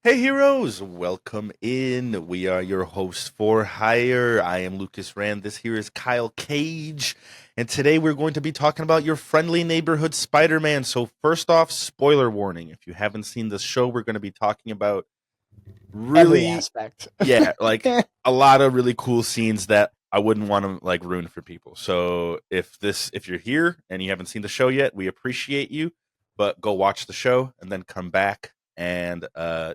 Hey heroes, welcome in. We are your hosts for hire. I am Lucas Rand. This here is Kyle Cage. And today we're going to be talking about your friendly neighborhood Spider-Man. So first off, spoiler warning. If you haven't seen this show, we're going to be talking about Every really, aspect. like a lot of really cool scenes that I wouldn't want to like ruin for people. So if you're here and you haven't seen the show yet, we appreciate you, but go watch the show and then come back and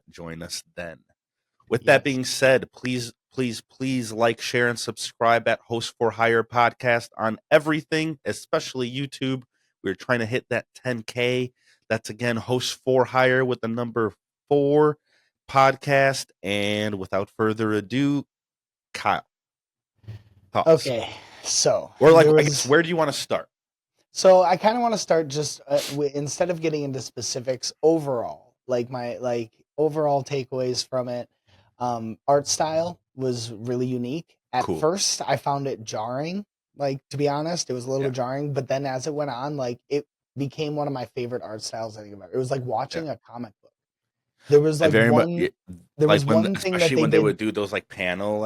join us then. With that Yes. being said, please like, share, and subscribe at Hosts4Hire podcast on everything, especially YouTube. We're trying to hit that 10K. That's again Hosts4Hire with the number 4 podcast. And without further ado, Kyle, thoughts? Okay. So Or like, there I guess, was. where do you want to start? So I kind of want to start just instead of getting into specifics overall, like my overall takeaways from it. Art style was really unique. At Cool. first, I found it jarring. Like to be honest, it was a little Yeah. jarring. But then as it went on, like it became one of my favorite art styles I think about. It was like Yeah. watching a comic book. There was I like very much one. There like was when, one thing that especially they when they did. would do those like panel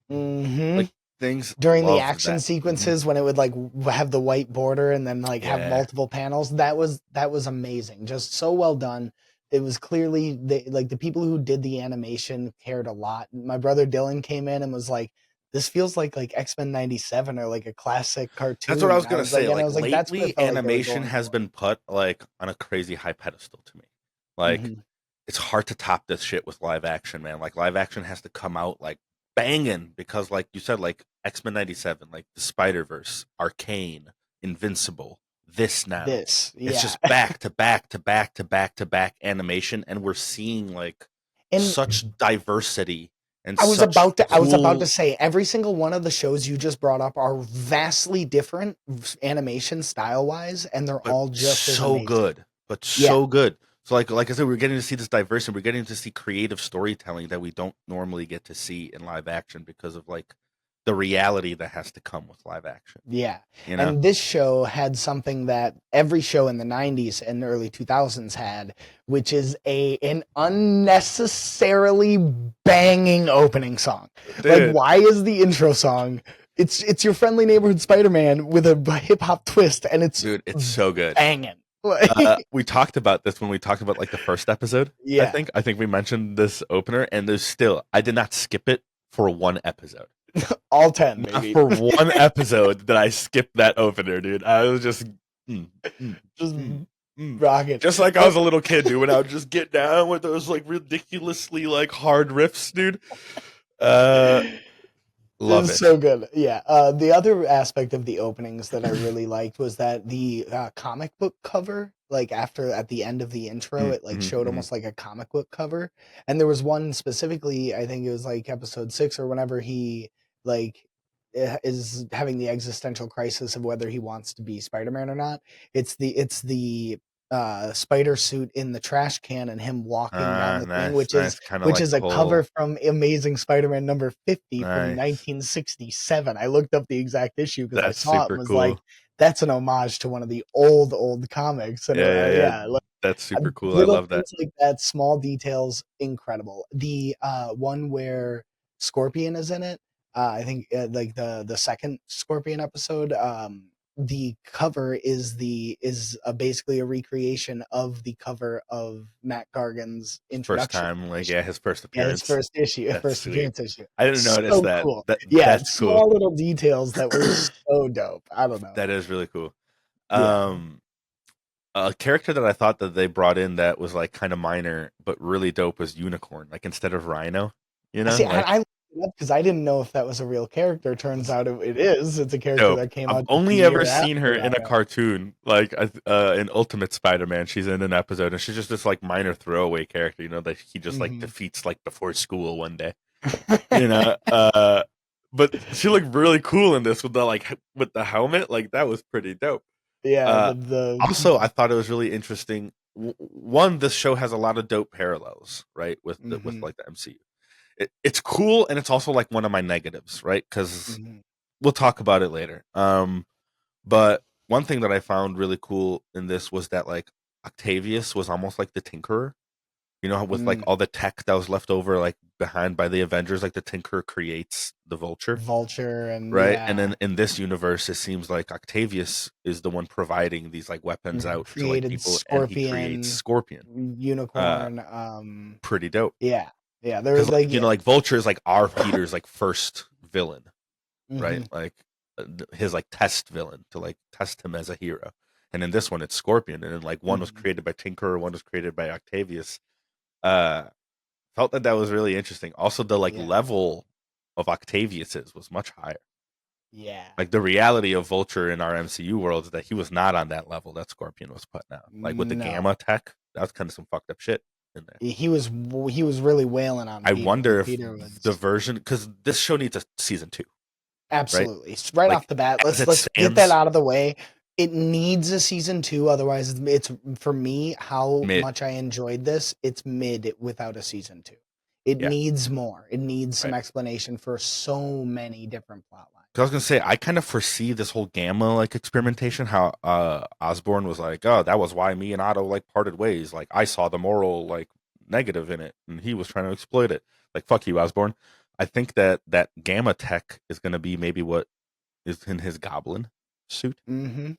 Hmm. like things. During the Love action that. sequences when it would like have the white border and then like have Yeah. multiple panels, that was amazing, just so well done. It was clearly like the people who did the animation cared a lot. My brother Dylan came in and was like, this feels like X-Men 97 or like a classic That's what I cartoon, was and gonna say. I Like was like that's what it lately, felt like they were animation going has for. been put like on a crazy high pedestal to me. Like Hmm. it's hard to top this shit with live action, man. Like live action has to come out like banging because, like you said, like X-Men '97, like the Spider Verse, Arcane, Invincible. This now, This, it's yeah. just back to back to back to back to back animation, and we're seeing like And such diversity and I was such about to I was about to cool. say every single one of the shows you just brought up are vastly different animation style wise, and they're But all just as so amazing. good, but Yeah. so good. So like I said, we're getting to see this diversity. We're getting to see creative storytelling that we don't normally get to see in live action because of like the reality that has to come with live action. Yeah. You know, And this show had something that every show in the 90s and early 2000s had, which is an unnecessarily banging opening song. Like dude, why is the intro song it's your friendly neighborhood Spider-Man with a hip hop twist and it's dude, it's so good. banging. Like, We talked about this when we talked about like the first episode. yeah. I think we mentioned this opener, and there's still I did not skip it for one episode. All 10 Not maybe. for one episode did I skip that opener, dude. I was just mm, mm, Just mm, mm. rocket. Just like I was a little kid, dude, when I would just get down with those like ridiculously like hard riffs, dude. Uh It love was it. so good. Yeah. The other aspect of the openings that I really liked was that the comic book cover, like after at the end of the intro, Mm, it like mhm, showed mhm. almost like a comic book cover. And there was one specifically, I think it was like episode 6 or whenever he like is having the existential crisis of whether he wants to be Spider-Man or not. It's the spider suit in the trash can and him walking down the thing, Nice, nice. Kind of which like is the a cover whole from Amazing Spider-Man number 50 from nice. 1967. I looked up the exact issue because I That's saw it super and was like, cool. that's an homage to one of the old comics. And Yeah, yeah, yeah. yeah, like, That's super cool. I little love that. things like that, small details, incredible. The one where Scorpion is in it, I think like the second Scorpion episode, the cover is basically a recreation of the cover of Matt Gargan's First introduction time, like issue. yeah, his first Yeah, his appearance. first issue, That's first sweet. appearance issue. I didn't notice So that. cool. Yeah, That's cool. small little details that were so dope. I don't know. That is really cool. Yeah. Um a character that I thought that they brought in that was like kind of minor but really dope was Unicorn, like instead of Rhino, you I know? see. Like I looked it up because I didn't know if that was a real character. Turns out it is. It's a character dope. that came I've out just a only ever year seen her after in a Rhino. cartoon, like in Ultimate Spider-Man. She's in an episode, and she's just this like minor throwaway character, you know, that he just like Hmm. defeats like before school one day, you know. But she looked really cool in this with the like with the helmet, like that was pretty dope. Yeah. Uh, The Also, I thought it was really interesting. One, this show has a lot of dope parallels, right, with with hmm like the MCU. It's cool, and it's also like one of my negatives, right? Because hmm we'll talk about it later. But one thing that I found really cool in this was that like Octavius was almost like the Tinkerer, You know, with like all the tech that was left over, like behind by the Avengers, like the Tinker creates the Vulture, Vulture and right? And then in this universe, it seems like Octavius is the one providing these like weapons out to like created people, and he creates Scorpion, Scorpion. Uh, Unicorn. Pretty dope. Yeah, yeah. They're Because like, like, you know, like Vulture is like our Peter's like first villain, right? mhm, Like his like test villain to like test him as a hero. And in this one, it's Scorpion, and then like one was mhm. created by Tinker, one was created by Octavius. Uh, Felt that was really interesting. Also, the like Yeah, level of Octavius's was much higher. yeah. Like the reality of Vulture in our MCU world is that he was not on that level that Scorpion was putting out. Like with the No, gamma tech, that was kind of some fucked up shit in there. he was really wailing on I Peter. wonder Like if Peter the was version, because this show needs a season 2, right? absolutely right Like off the bat. as Let's it let's get that stands, out of the way. It needs a season 2, otherwise it's for me how mid. much I enjoyed this. It's mid without a season 2. It Yeah, needs more. It needs some right. explanation for so many different plot lines. 'Cause I was gonna say, I kind of foresee this whole gamma like experimentation. How Osborn was like, "Oh, that was why me and Otto like parted ways. Like I saw the moral like negative in it, and he was trying to exploit it. Like fuck you, Osborn." I think that gamma tech is gonna be maybe what is in his goblin suit. Mhm.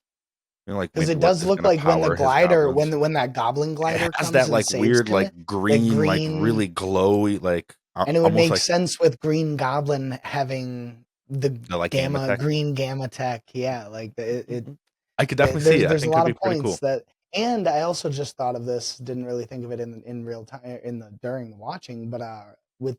You know, like Because maybe it what does is look gonna like when the power his glider, goblins. when that goblin It glider has comes that and like saves weird, him, like that green, like green, really glowy, like and it would almost make like sense with Green Goblin having the the like gamma tech. green gamma tech. Yeah, like Mhm. I could definitely see it. I there's a think it'd lot be of pretty points cool. that, and I also just thought of this, didn't really think of it in real time in the during the watching, but with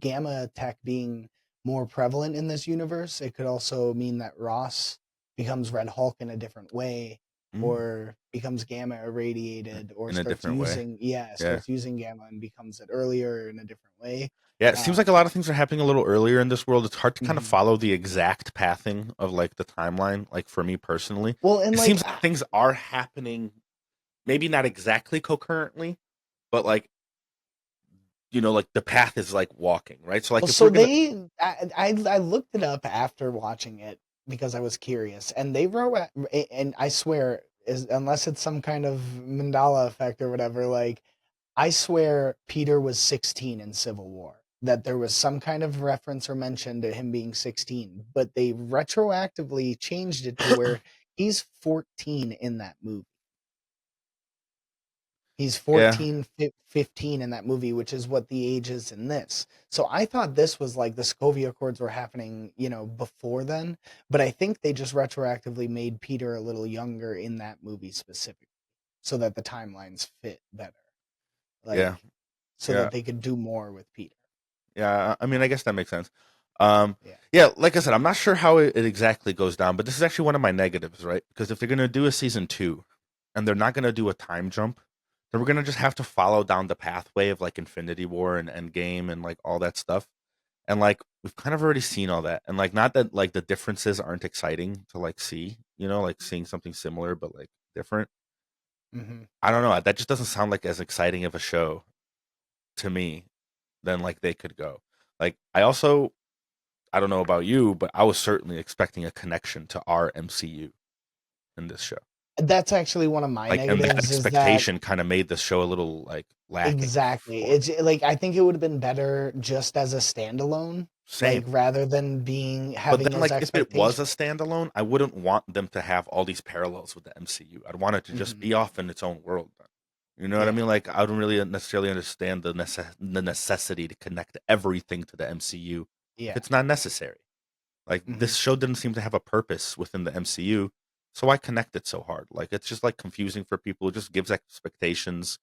gamma tech being more prevalent in this universe, it could also mean that Ross becomes Red Hulk in a different way, Mm, or becomes gamma irradiated, or in a different way. Yeah. starts using gamma and becomes it earlier in a different way. Yeah, it seems like a Um, lot of things are happening a little earlier in this world. It's hard to kind of mhm. follow the exact pathing of like the timeline. Like for me personally, Well, and it like seems like things are happening, maybe not exactly concurrently, but like you know, like the path is like walking, right? So like Well, if so we're gonna, I looked it up after watching it because I was curious, and they wrote, and I swear, unless it's some kind of Mandela effect or whatever, like I swear Peter was 16 in Civil War. That there was some kind of reference or mention to him being 16, but they retroactively changed it to where he's 14 in that movie. He's yeah, 14, 15 in that movie, which is what the age is in this. So I thought this was like the Sokovia Accords were happening, before then, but I think they just retroactively made Peter a little younger in that movie specifically so that the timelines fit better. yeah, Like so yeah, that they could do more with Peter. yeah. I mean, I guess that makes sense. Um, Yeah. yeah, like I said, I'm not sure how it exactly goes down, but this is actually one of my negatives, right? Because if they're gonna do a season 2, and they're not gonna do a time jump, then we're gonna just have to follow down the pathway of like Infinity War and Endgame and like all that stuff. And like we've kind of already seen all that. And like not that like the differences aren't exciting to like see, you know, like seeing something similar but like different. Mhm. I don't know. That just doesn't sound like as exciting of a show to me than like they could go. Like I don't know about you, but I was certainly expecting a connection to our MCU in this show. That's actually one of my Like, and that negatives is that expectation kind of made this show a little like lacking exactly. for me. It's like I think it would have been better just as a standalone, like Same. rather than being But having then, those like, if it was expectations. a standalone, I wouldn't want them to have all these parallels with the MCU. I'd want it to just Mhm. be off in its own world. You know what I Yeah. mean? Like, I don't really necessarily understand the necessity to connect everything to the MCU if Yeah. it's not necessary. Like, Mhm. this show didn't seem to have a purpose within the MCU, so why connect it so hard? Like, it's just like confusing for people. It just gives expectations.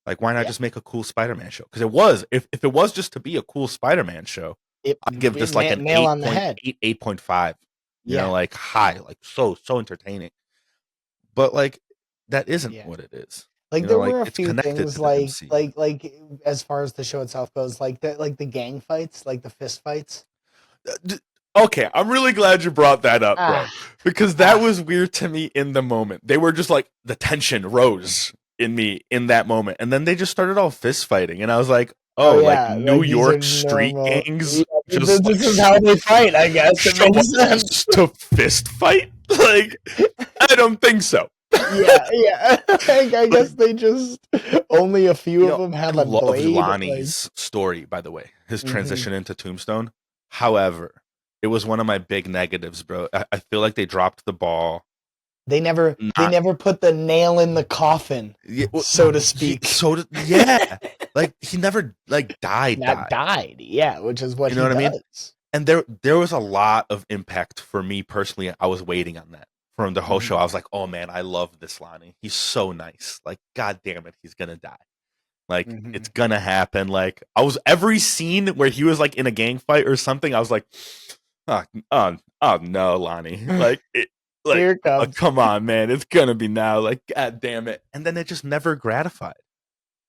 Like, why not Yeah. just make a cool Spider-Man show? Because it was, if it was just to be a cool Spider-Man show, It I'd give this like an nail eight on the point head. eight, 8.5. You know, Yeah. like high, like so entertaining. But like that isn't Yeah. what it is. Like You know, there like were a it's few connected things to the MCU. as far as the show itself goes, like the gang fights, like the fist fights. Okay, I'm really glad you brought that up, Ah, bro. Because that ah. was weird to me in the moment. They were just like the tension rose in me in that moment. And then they just started all fist fighting and I was like, Oh "Oh, like yeah, New like these are York street normal. Yeah, gangs just like this is how they fight. I guess it show makes up sense. just to fist fight?" Like I don't think so. Yeah. I guess they just only a few of them I have a love blade. Like, Lonnie's story, by the way, his mhm. transition into Tombstone. However, it was one of my big negatives, bro. I feel like they dropped the ball. They Not never put the nail in the coffin, yeah, so to speak. yeah, like he never like Not died. died, yeah, which is what You know he what I mean? does. And there was a lot of impact for me personally. I was waiting on that from the whole show. Mhm. I was like, oh man, I love this Lonnie. He's so nice. Like, god damn it, he's gonna die. Like, it's Mhm. gonna happen. Like, I was every scene where he was like in a gang fight or something. I was like, oh no, Lonnie. Here it comes. Come on, man, it's gonna be now. Like, god damn it. And then it just never gratified.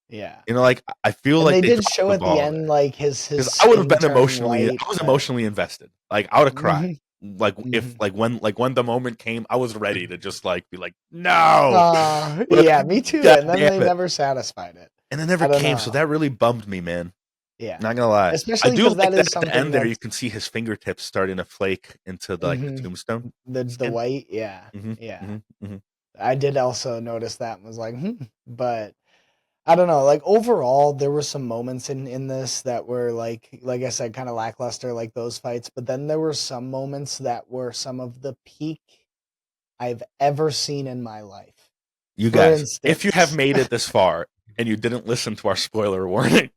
Yeah. Like I feel And like they they did dropped show the at the ball end, there. like, his Because I would have skin been turning emotionally, white, I was but emotionally invested. Like I would have cried. mhm, Like if mhm. like when the moment came, I was ready to just like be like, no, like Yeah, me too, god and then damn they it, never satisfied it. and it never I don't came. So know. that really bummed me, man. Yeah. Not gonna lie, I Especially do because like that that is at the something end. There, you that's can see his fingertips starting to flake into like the mhm, tombstone the skin. white, yeah, hmm yeah. hmm hmm I did also notice that and was like, "Hmm," but I don't know, like, overall, there were some moments in this that were, like I said, kinda lackluster, like those fights, but then there were some moments that were some of the peak I've ever seen in my life. You For guys, if you have instance, made it this far and you didn't listen to our spoiler warning,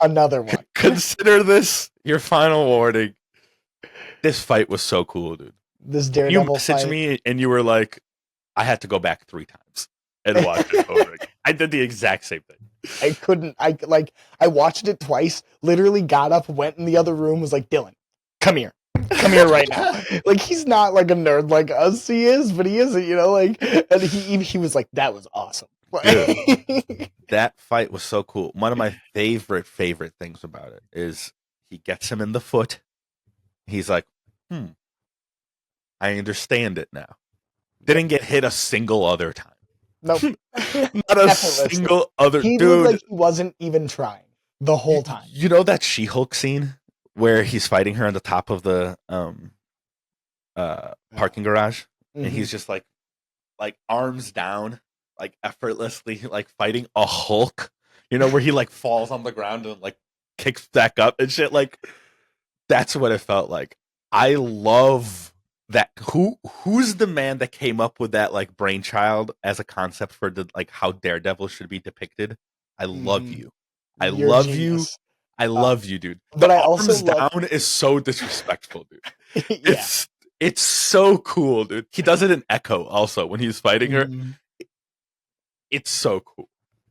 another one. consider this your final warning. This fight was so cool, dude. This When you Daredevil messaged fight. me and you were like, I had to go back 3 times and watch it over again. I did the exact same thing. I couldn't. I watched it twice. Literally got up, went in the other room, was like, "Dylan, come here, come here right now." Like he's not like a nerd like us. He is, but he isn't. Like, and he was like, "That was awesome." Dude, Like, that fight was so cool. One of my favorite things about it is he gets him in the foot. He's like, hmm, I understand it now. yep, Didn't get hit a single other time. nope, Not a effortlessly. single other He looked dude. like he wasn't even trying the whole time. You know that She-Hulk scene where he's fighting her on the top of the parking garage, and Mm-hmm. he's just like arms down, like effortlessly like fighting a Hulk. Where he like falls on the ground and like kicks back up and shit. Like that's what it felt like. I love that. Who's the man that came up with that like brainchild as a concept for the like how Daredevil should be depicted? I love Mm-hmm. you. I You're love you. genius. I Uh, love you, dude. The but I also arms love. down is so disrespectful, dude. Yeah. It's so cool, dude. He does it in Echo also when he's fighting her. Mhm. It's so cool.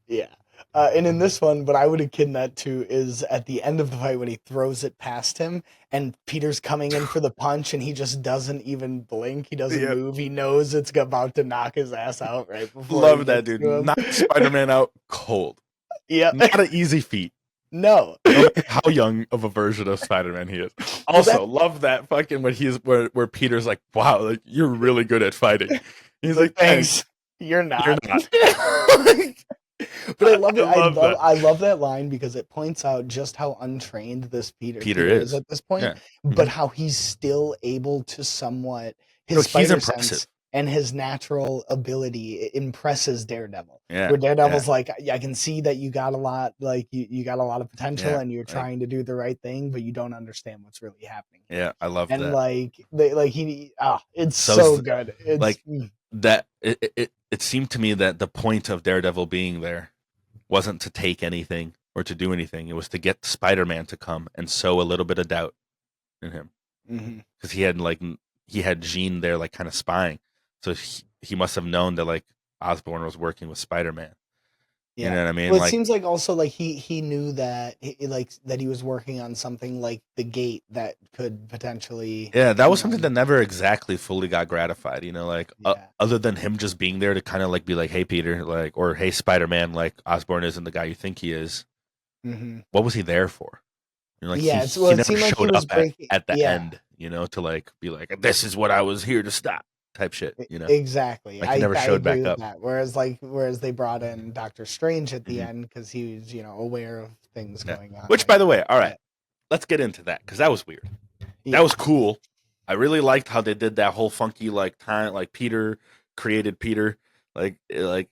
Yeah. And in this one, what I would akin that to is at the end of the fight when he throws it past him and Peter's coming in for the punch and he just doesn't even blink. He doesn't Yep. move. He knows it's about to knock his ass out right before he Love that, gets dude. to him. Knock Spider-Man out cold. Yeah. Not an easy feat. No. No matter how young of a version of Spider-Man he is. Well, that Also, love that fucking when he's where Peter's like, "Wow, like you're really good at fighting." He's like like, thanks. "Thanks, You're you're not. not." But I love I it. love that. I love that line because it points out just how untrained this Peter Peter is is. at this point, Yeah. but hmm how he's still able to somewhat No, his he's spider impressive. sense and his natural ability impresses Daredevil. Yeah. Where Yeah. Daredevil's like, I can see that you got a lot, like you got a lot of potential Yeah. and you're Like, trying to do the right thing, but you don't understand what's really happening here. yeah, I love And that. it's So's so good. It's like that it seemed to me that the point of Daredevil being there wasn't to take anything or to do anything. It was to get Spider-Man to come and sow a little bit of doubt in him mhm. because he had Jean there like kind of spying, so he must have known that like Osborn was working with Spider-Man. You Yeah. know what I mean? Well, it Like, seems like also like he knew that like that he was working on something like the gate that could potentially, yeah, that you was something know, that never exactly fully got gratified. Like yeah. other than him just being there to kind of like be like, hey Peter, like, or hey Spider-Man, like Osborn isn't the guy you think he is. Hmm. What was he there for? Like Yeah, he it never seemed like he showed was up breaking. at the Yeah, end, to like be like, this is what I was here to stop type shit. exactly. Like he never I showed agree back with up. that. Whereas they brought in Doctor Strange at the hmm end because he was aware of things Yeah. going on Which, like by the way, that. all right, But let's get into that because that was weird. That yeah, was cool. I really liked how they did that whole funky like time, like Peter created Peter. like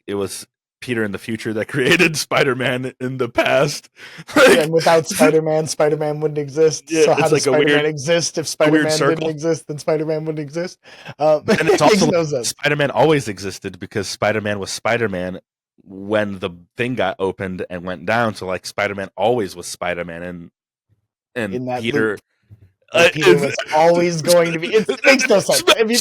it was Peter in the future that created Spider-Man in the past. Like, And without Spider-Man, Spider-Man wouldn't exist. yeah, So how it's does like Spider-Man exist if a weird Spider-Man didn't circle. exist? Then Spider-Man wouldn't exist. But then it's It also makes no like sense. Spider-Man always existed because Spider-Man was Spider-Man when the thing got opened and went down. So like Spider-Man always was Spider-Man, and In that Peter. loop, like Peter was always going to be. It makes no sense. I mean,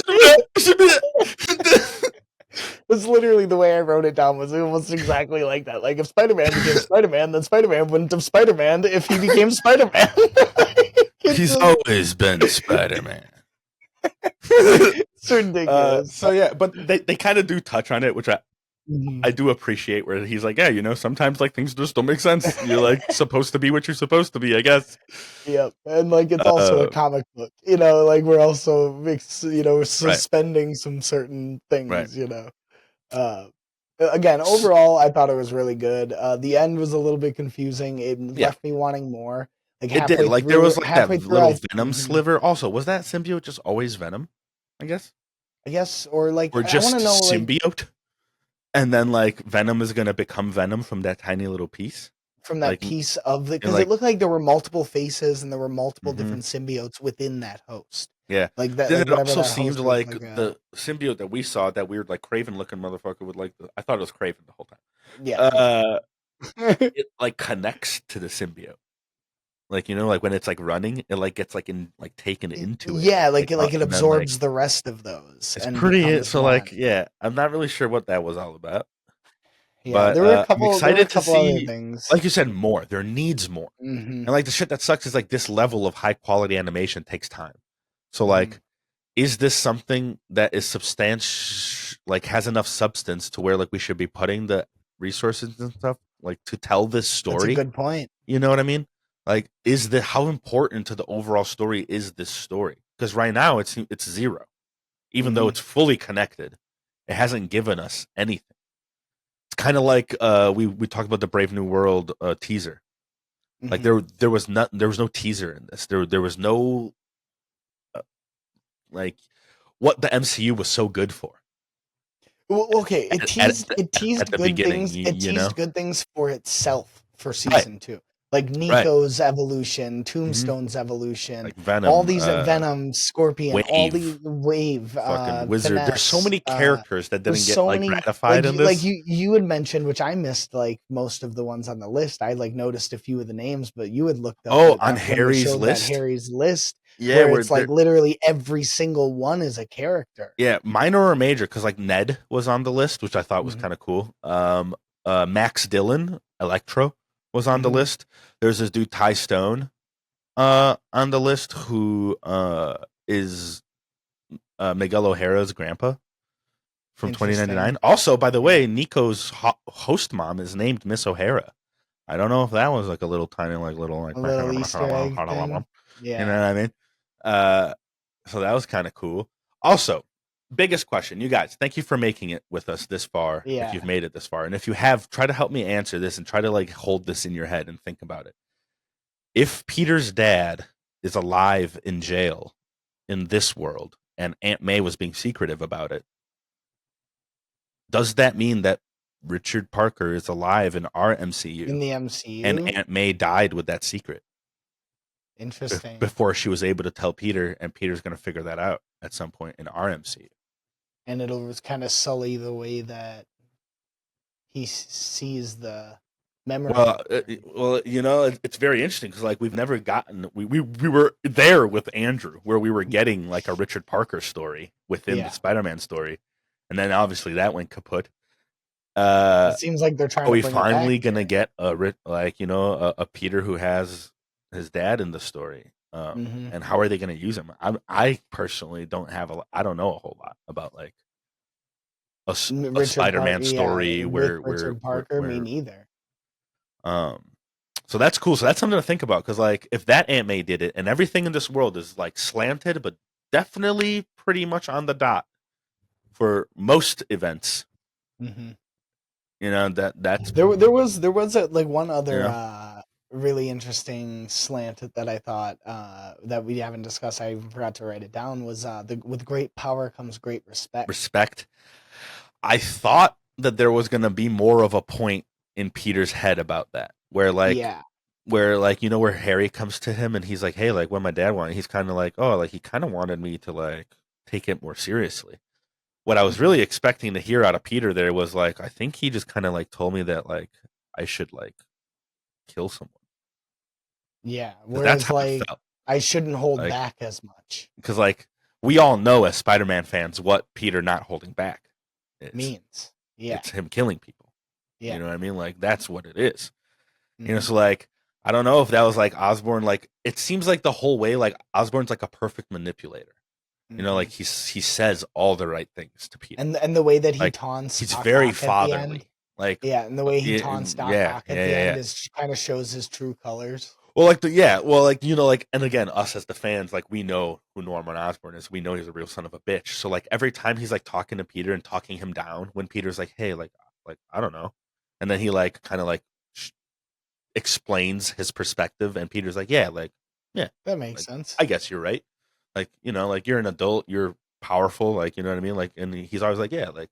it's literally the way I wrote it down. Was almost exactly like that. Like if Spider-Man became Spider-Man, then Spider-Man wouldn't have Spider-Man if he became Spider-Man. He's always been Spider-Man. It's ridiculous. So yeah, but they kind of do touch on it, which Mhm. I do appreciate, where he's like, yeah, you know, sometimes like things just don't make sense. You're like supposed to be what you're supposed to be, I guess. Yep, and like it's also a comic book, like we're also Right, suspending some certain right. things, Uh, again, overall, I thought it was really good. The end was a little bit confusing. It Yeah, left me wanting more. Like it did. Like there was like that halfway through, little Venom sliver. Also, was that symbiote just always Venom? I guess, I guess, or like or I want just to know, like symbiote, and then like Venom is gonna become Venom from that tiny little piece. from that Like, piece of the and because it like, looked like there were multiple faces and there were multiple hmm different symbiotes within that host. yeah. Like that, Then like it whatever also that seemed host was, like like the symbiote that we saw, that weird like Craven looking motherfucker with like I thought it was Craven the whole time. yeah, me too. Uh, it like connects to the symbiote. Like, you know, like when it's like running, it like gets like in like taken into it. Yeah, like it And then like absorbs the rest of those it's and pretty. becomes So one. like, yeah, I'm not really sure what that was all about, Yeah, but I'm there were a excited to couple other see. things. Like you said, more. There needs more. Mhm, And like the shit that sucks is like this level of high quality animation takes time. So mhm. like, is this something that is substantial? Like has enough substance to where like we should be putting the resources and stuff like to tell this That's a story? good point. You know what I mean? Like, is the how important to the overall story is this story? Because right now it's zero, even though Mhm, it's fully connected. It hasn't given us anything. It's kind of like we talked about the Brave New World teaser. Like mhm. there was no teaser in this. There was no uh, like what the MCU was so good for Well, okay, at it teased the good beginning. things. It You know, teased good things for itself for right, season 2. Like right, Nico's evolution, hmm Tombstone's evolution, like all Venom, these Venom, Scorpion, all the Wave, Wave, fucking Wizard. There's so Finesse. many characters that There's didn't get so like many ratified in this. you had mentioned, which I missed like most of the ones on the list. I like noticed a few of the names, but you had looked up Oh, that on when they Harry's showed that list? Harry's list Yeah, where where it's like there literally every single one is a character. yeah, minor or major, because like Ned was on the list, which I thought was Mhm, kind of cool. Max Dillon, Electro, was on the mhm. list. There's this dude Ty Stone on the list who is Miguel O'Hara's grandpa from Interesting. 2099. Also, by the Yeah. way, Nico's host mom is named Miss O'Hara. I don't know if that was like a little tiny like little like A you little Easter egg thing. know what Yeah. I mean? Uh so that was kind of cool. Also, biggest question, you guys, thank you for making it with us this far. If you've Yeah. made it this far, and if you have, try to help me answer this and try to like hold this in your head and think about it. If Peter's dad is alive in jail in this world and Aunt May was being secretive about it, does that mean that Richard Parker is alive in our In MCU the and MCU? Aunt May died with that secret Interesting. before she was able to tell Peter, and Peter's going to figure that out at some point in our MCU? And it'll kind of sully the way that he sees the memory Well, of her. you know, it's very interesting because like we've never gotten we were there with Andrew where we were getting like a Richard Parker story within the Yeah. Spider-Man story, and then obviously that went kaput. It Uh, seems like they're are trying to we bring it back finally gonna here. get like you know a Peter who has his dad in the story? Mhm. And how are they gonna use him? I personally don't have I don't know a whole lot about like a Richard Parker, Spider-Man yeah, story with Richard Parker, me neither. um so that's cool. So that's something to think about because like if that Aunt May did it and everything in this world is like slanted, but definitely pretty much on the dot for most events, Mhm. you know that's There was like one you other know really interesting slant that I thought that we haven't discussed. I even forgot to write it down. Was with great power comes great respect. respect. I thought that there was going to be more of a point in Peter's head about that, Yeah. where like, you know, where Harry comes to him and he's like, hey, like what my dad wanted, he's kind of like, oh, like he kind of wanted me to like take it more seriously. What I was Mhm. really expecting to hear out of Peter there was like, I think he just kind of like told me that like I should like kill someone. Yeah. 'Cause that's Whereas how it like felt. I shouldn't hold Like, back as much because like we all know as Spider-Man fans what Peter not holding back is. means. Yeah. It's him killing people. You Yeah. know what I mean? Like that's what it is. You know, Hmm. so like I don't know if that was like Osborn. Like it seems like the whole way, like Osborn's like a perfect manipulator. You know, like Hmm. he says all the right things to Peter. And the way that he Like taunts he's Doc very Ock at the end. fatherly. Like Yeah, and the way he yeah, taunts Doc yeah, Ock at yeah, the yeah. end is kind of shows his true colors. Well, like the yeah, well, like you know, like and again, us as the fans, like we know who Norman Osborn is. We know he's a real son of a bitch. So like every time he's like talking to Peter and talking him down, when Peter's like, "Hey, like I don't know," and then he like kind of like explains his perspective, and Peter's like, yeah, That makes like sense. I guess you're right. Like you know, like you're an adult, you're powerful, like you know what I mean. Like, and he's always like, yeah, like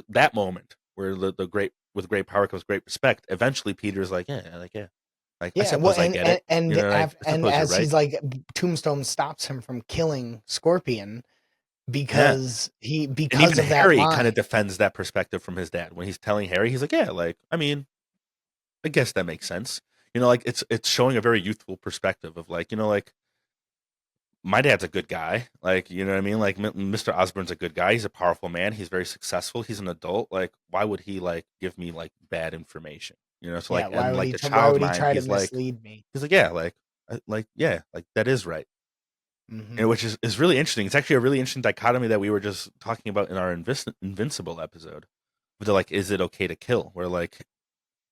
that moment where the great with great power comes great respect. Eventually, Peter's like, yeah, like I Yeah, well, suppose I get it. You know, like I and suppose you're as right. he's like Tombstone stops him from killing Scorpion Yeah, and because even of that Harry kind of line. defends that perspective from his dad when he's telling Harry, he's like, yeah, like I mean, I guess that makes sense. You know, like it's showing a very youthful perspective of like, you know, like my dad's a good guy. Like, you know what I mean? Like Mr. Osborn's a good guy. He's a powerful man. He's very successful. He's an adult. Like, why would he like give me like bad information? You know, so Yeah, like and like the why child would he mind, try to mislead me? he's like, yeah, like yeah, like that is right. You know, Hmm. which is really interesting. It's actually a really interesting dichotomy that we were just talking about in our Invincible episode. With the, like, is it okay to kill? Where like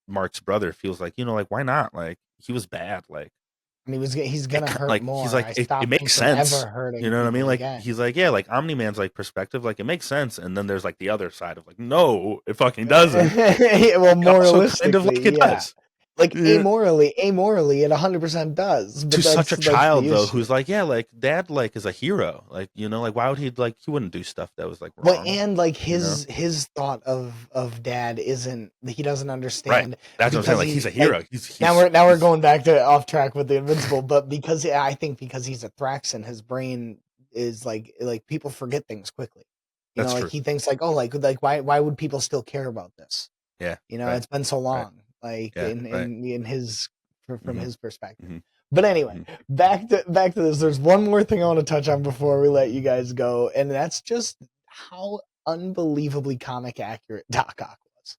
Mark's brother feels like, you know, like why not? Like he was bad. Like And he's it gonna kind hurt like he's more. like I it stopped him makes from sense. ever You hurting know what I mean? people Like again. he's like, yeah, like Omni Man's like perspective, like it makes sense. And then there's like the other side of like, no, it fucking doesn't. Well, It also kind of like moralistically, it yeah. does. Like Yeah. amorally, it 100% does. To But such a that's child the though, issue. who's like, yeah, like dad like is a hero. Like, you know, like why would he like he wouldn't do stuff that was like Well, wrong, and like you know? his thought of dad isn't he doesn't Right. understand That's what I'm saying. because Like he's he a like hero. now we're He's going back to off track with the invincible, but because I think because he's a Thraxan, his brain is like people forget things quickly. You know, that's like true. he thinks like, oh, like why would people still care about this? Yeah. You know, Right. it's been so Right. long, like Yeah. Right. in his from Mm-hmm. his perspective. Mm-hmm. But anyway, Mm-hmm. back to this. There's one more thing I want to touch on before we let you guys go, and that's just how unbelievably comic accurate Doc Ock was.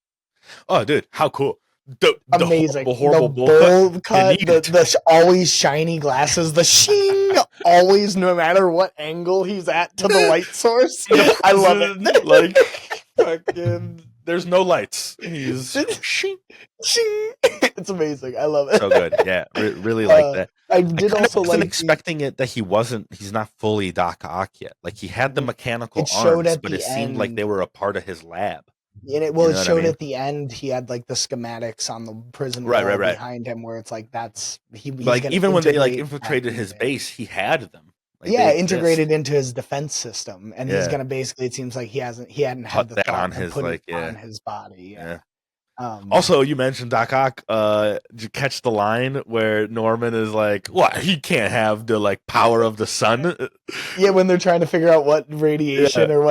Oh, dude, how cool! The Amazing. horrible, The horrible bowl cut. bold You cut, need it. the always shiny glasses, the shing, always, no matter what angle he's at to the light source. The I love president, like fucking. There's no lights. He's it. shing. Shing. It's amazing. I love So it. good. Yeah, really like that. I I did kind of also wasn't like the expecting it that he wasn't. He's not fully Doc Ock yet. Like he had the Mhm. mechanical It showed arms, at but it the seemed like end, they were a part of his lab. and You it know what I showed mean? at the end. He had like the schematics on the prison Right, right, wall right. behind him, where it's like he's Like gonna even when they like integrate back infiltrated his into base, he had them. Like they yeah, exist. integrated into his defense system, and he's Yeah, gonna basically. It seems like he hadn't had put the that thought on to his put it like yeah, on his body. Yeah. yeah. Um. Also, you mentioned Doc Ock. Did you catch the line where Norman is like, "What? He can't have the like power of the sun." Yeah, when they're trying to figure out what Yeah, radiation or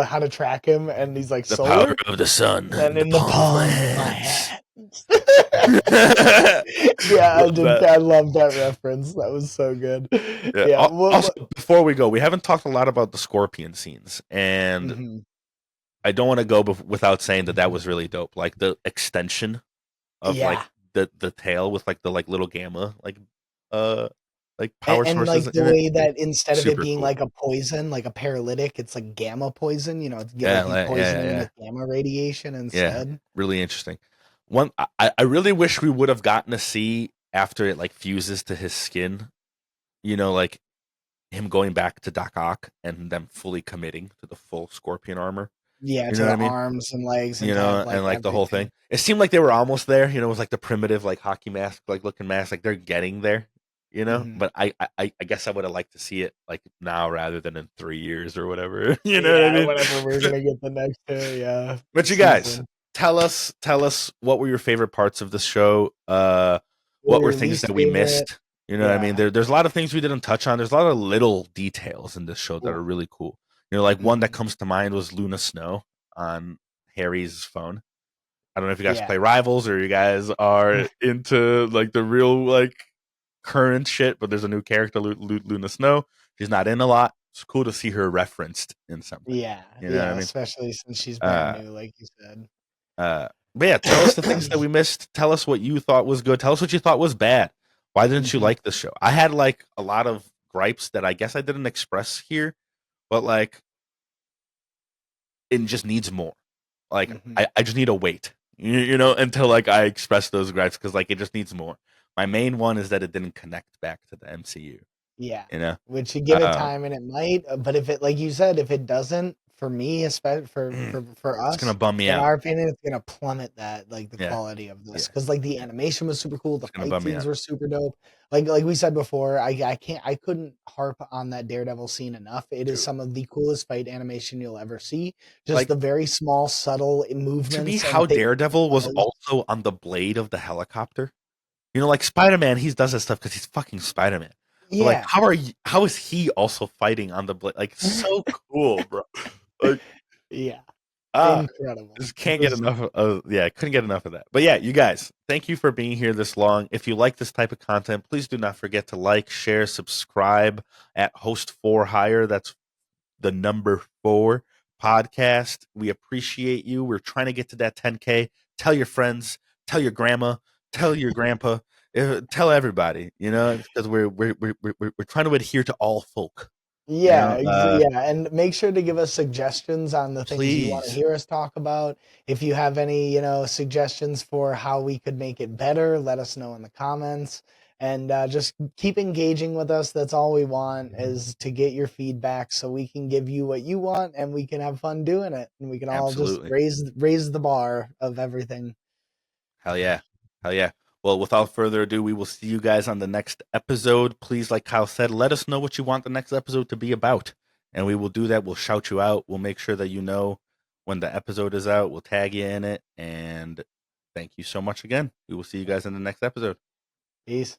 how to track him, and he's like the power solar, of the sun and in the in the palm of my palm of my hands. hands. Yeah, I Love did. that. I love that reference. That was so good. Yeah. Yeah. Also, before we go, we haven't talked a lot about the scorpion scenes, and Mhm. I don't want to go without saying that was really dope. Like the extension of like Yeah, the tail with like the like little gamma uh like power and sources like the in it. way that instead of it Super being cool. like a poison, like a paralytic, it's like gamma poison. You know, Yeah, like he's yeah, poisoning him yeah. with gamma radiation Yeah, instead. really interesting. I really wish we would have gotten to see after it like fuses to his skin, you know, like him going back to Doc Ock and them fully committing to the full Scorpion armor. Yeah, You to know what the I mean? arms and legs and You to have know, like and like the whole thing. everything. It seemed like they were almost there. You know, it was like the primitive like hockey mask like looking mask. Like they're getting there. you know. Mhm. But I guess I would have liked to see it like now rather than in 3 years or whatever. You know what I Yeah, mean? whenever we're gonna get the next, yeah, But you guys, season. tell us what were your favorite parts of the show? What What were were your things least that we favorite? missed? You know what I mean? Yeah. There's a lot of things we didn't touch on. There's a lot of little details in this show that Cool. are really cool. You know, like one that Mhm. comes to mind was Luna Snow on Harry's phone. I don't know if you guys Yeah. play Rivals or you guys are into like the real like current shit, but there's a new character, Luna Snow. She's not in a lot. It's cool to see her referenced in something. Yeah, You know what I yeah, mean? especially since she's brand Uh, new, like you said. but yeah, tell us the things that we missed. Tell us what you thought was good. Tell us what you thought was bad. Why didn't you Mhm, like this show? I had like a lot of gripes that I guess I didn't express here, but like it just needs more. Like mhm. I just need to wait, you know, until like I express those gripes because like it just needs more. My main one is that it didn't connect back to the MCU. Yeah, You know, which you give it um, time and it might, but if it like you said, if it doesn't, for me, especially for it's gonna us, bum me in out. our opinion, it's gonna plummet that like the Yeah, quality of this yeah, because like the animation was super cool, the it's gonna fight bum me scenes out. were super dope. Like we said before, I couldn't harp on that Daredevil scene enough. It is Dude, some of the coolest fight animation you'll ever see. Just like the very small, subtle to me, movements how and things he Daredevil was does. also on the blade of the helicopter. You know, like Spider Man, he does that stuff because he's fucking Spider Man. But like, Yeah. how is he also fighting on the blade? Like, so cool, bro. Like, Yeah, ah, incredible. just It can't get was enough of. Yeah, couldn't get enough of that. But yeah, you guys, thank you for being here this long. If you like this type of content, please do not forget to like, share, subscribe at Host4Hire. That's the number 4 podcast. We appreciate you. We're trying to get to that 10K. Tell your friends, tell your grandma, tell your grandpa, tell everybody. You know, because we're trying to adhere to all folk. You Yeah, know, yeah, and make sure to give us suggestions on the things you wanna please, hear us talk about. If you have any, suggestions for how we could make it better, let us know in the comments, and, just keep engaging with us. That's all we want is to get your feedback so we can give you what you want, and we can have fun doing it, and we can all just absolutely. raise the bar of everything. Hell yeah. Hell yeah. Well, without further ado, we will see you guys on the next episode. Please, like Kyle said, let us know what you want the next episode to be about. And we will do that. We'll shout you out. We'll make sure that you know when the episode is out. We'll tag you in it. And thank you so much again. We will see you guys in the next episode. Peace.